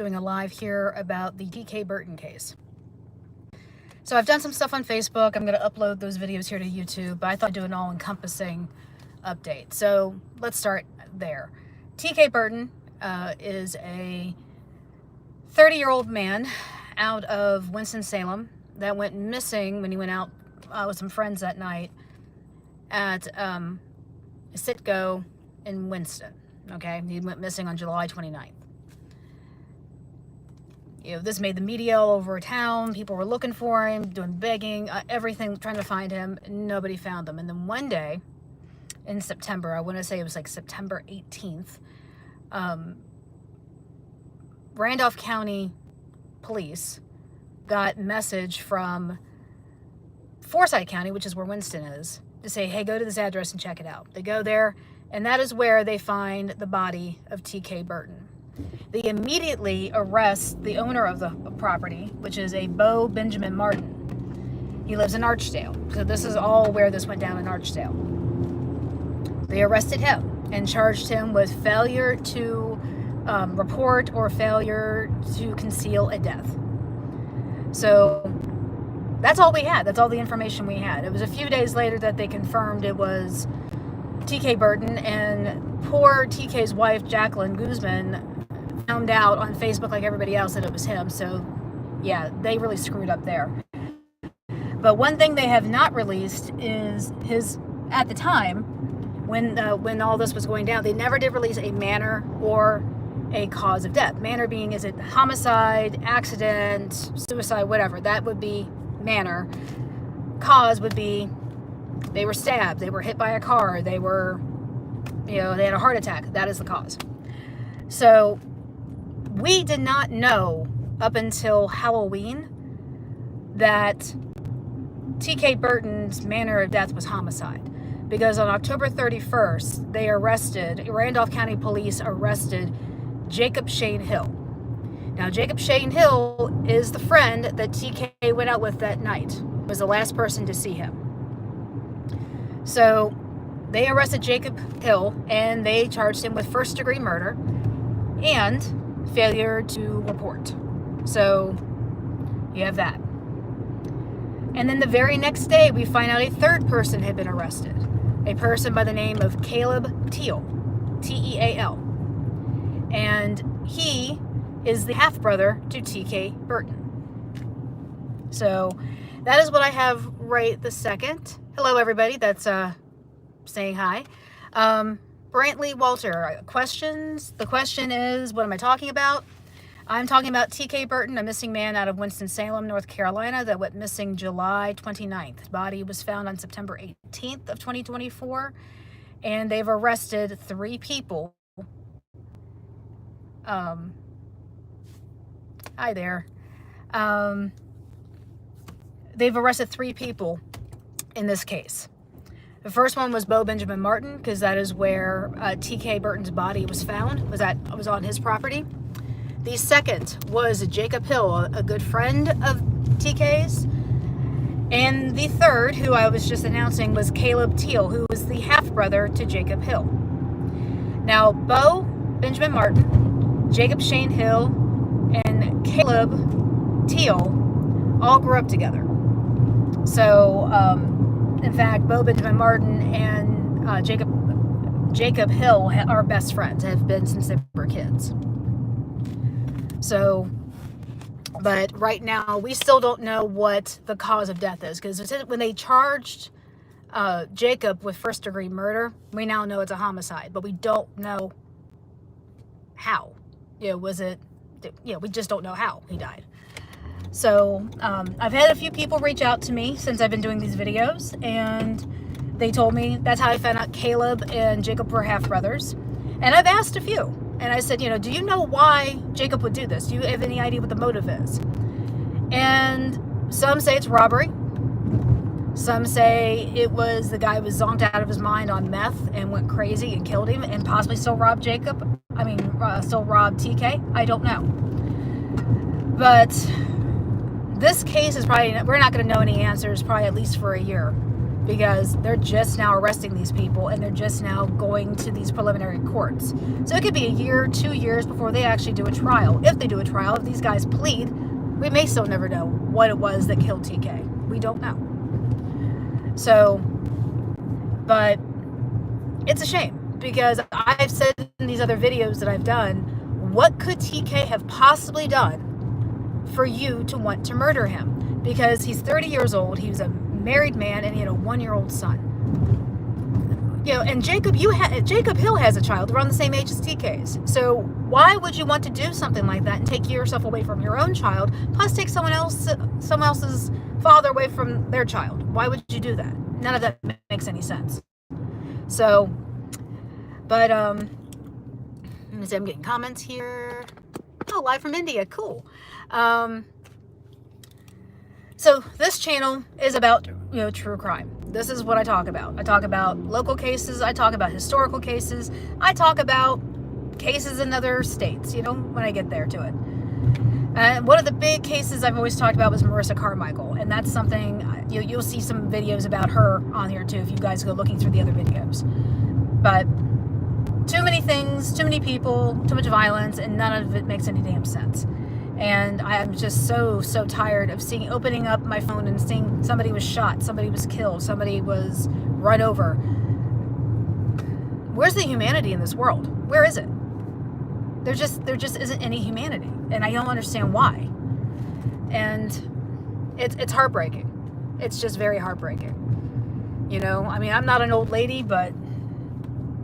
doing a live here about the TK Burton case. So I've done some stuff on Facebook. I'm going to upload those videos here to YouTube, but I thought I'd do an all-encompassing update. So let's start there. TK Burton is a 30-year-old man out of Winston-Salem that went missing when he went out with some friends that night at a sit-go in Winston. Okay, he went missing on July 29th. You know, this made the media all over town. People were looking for him, doing begging, everything, trying to find him. Nobody found him. And then one day in September, I want to say it was like September 18th, Randolph County Police got message from Forsyth County, which is where Winston is, to say, hey, go to this address and check it out. They go there, and that is where they find the body of TK Burton. They immediately arrest the owner of the property, which is a Bo Benjamin Martin. He lives in Archdale. So this is all where this went down in Archdale. They arrested him and charged him with failure to report or failure to conceal a death. So that's all we had. That's all the information we had. It was a few days later that they confirmed it was TK Burton, and poor TK's wife, Jacqueline Guzman, found out on Facebook like everybody else that it was him. So yeah, they really screwed up there. But one thing they have not released is his, at the time when all this was going down, they never did release a manner or a cause of death. Manner being, is it homicide, accident, suicide, whatever. That would be manner. Cause would be they were stabbed, they were hit by a car, they were, you know, they had a heart attack. That is the cause. So we did not know up until Halloween that TK Burton's manner of death was homicide. Because on October 31st, Randolph County Police arrested Jacob Shane Hill. Now, Jacob Shane Hill is the friend that TK went out with that night. Was the last person to see him. So they arrested Jacob Hill and they charged him with first-degree murder and failure to report. So you have that. And then the very next day, we find out a third person had been arrested. A person by the name of Caleb Teal, T-E-A-L. And he is the half-brother to TK Burton. So that is what I have right this second. Hello, everybody that's saying hi. Brantley Walter, questions? The question is, what am I talking about? I'm talking about TK Burton, a missing man out of Winston-Salem, North Carolina, that went missing July 29th. His body was found on September 18th of 2024, and they've arrested 3 people. Hi there. They've arrested 3 people in this case. The first one was Bo Benjamin Martin, because that is where TK Burton's body was found. Was on his property. The second was Jacob Hill, a good friend of TK's. And the third, who I was just announcing, was Caleb Teal, who was the half-brother to Jacob Hill. Now, Bo Benjamin Martin, Jacob Shane Hill, and Caleb Teal all grew up together. So, in fact, Bo Benjamin Martin and Jacob Hill are best friends, have been since they were kids. So, but right now, we still don't know what the cause of death is, because when they charged Jacob with first-degree murder, we now know it's a homicide, but we don't know how. You know, was it, you know, we just don't know how he died. So I've had a few people reach out to me since I've been doing these videos, and they told me that's how I found out Caleb and Jacob were half brothers. And I've asked a few, and I said, you know, do you know why Jacob would do this? Do you have any idea what the motive is? And some say it's robbery. Some say it was the guy was zonked out of his mind on meth and went crazy and killed him and possibly still robbed Jacob. Still robbed TK. I don't know. But this case is probably, we're not going to know any answers probably at least for a year. because they're just now arresting these people and they're just now going to these preliminary courts. So it could be a year, 2 years before they actually do a trial. If they do a trial, if these guys plead, we may still never know what it was that killed TK. We don't know. So, but it's a shame, because I've said in these other videos that I've done, what could TK have possibly done for you to want to murder him? Because he's 30 years old, he was a married man, and he had a 1-year-old son. You know, and Jacob Hill has a child around the same age as TK's. So why would you want to do something like that and take yourself away from your own child, plus take someone else's father away from their child? Why would you do that? None of that makes any sense. So, but let me see, I'm getting comments here. Oh, live from India, cool. So this channel is about, you know, true crime. This is what I talk about. I talk about local cases. I talk about historical cases. I talk about cases in other states, you know, when I get there to it. And one of the big cases I've always talked about was Marissa Carmichael. And that's something, you'll see some videos about her on here too, if you guys go looking through the other videos. But too many things, too many people, too much violence, and none of it makes any damn sense. And I'm just so tired of opening up my phone and seeing somebody was shot, somebody was killed, somebody was run over. Where's the humanity in this world? Where is it? There just isn't any humanity, and I don't understand why. And it's heartbreaking. It's just very heartbreaking. You know, I mean, I'm not an old lady, but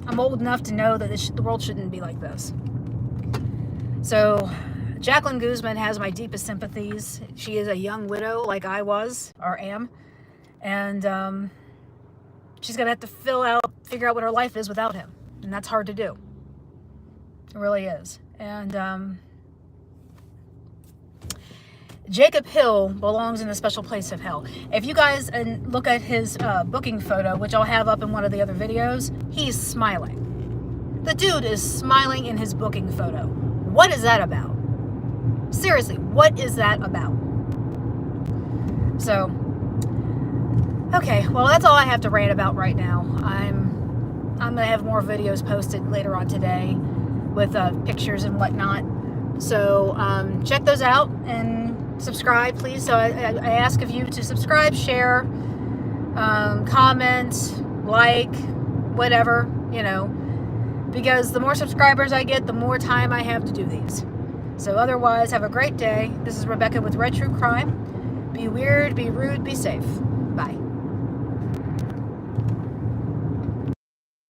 I'm old enough to know that the world shouldn't be like this. So Jacqueline Guzman has my deepest sympathies. She is a young widow like I was, or am. And she's going to have to figure out what her life is without him. And that's hard to do. It really is. And Jacob Hill belongs in a special place of hell. If you guys look at his booking photo, which I'll have up in one of the other videos, he's smiling. The dude is smiling in his booking photo. What is that about? Seriously, what is that about? So, okay, well, that's all I have to rant about right now. I'm gonna have more videos posted later on today with pictures and whatnot. So check those out and subscribe, please. So I ask of you to subscribe, share, comment, like, whatever, you know, because the more subscribers I get, the more time I have to do these. So otherwise, have a great day. This is Rebecca with Red True Crime. Be weird, be rude, be safe.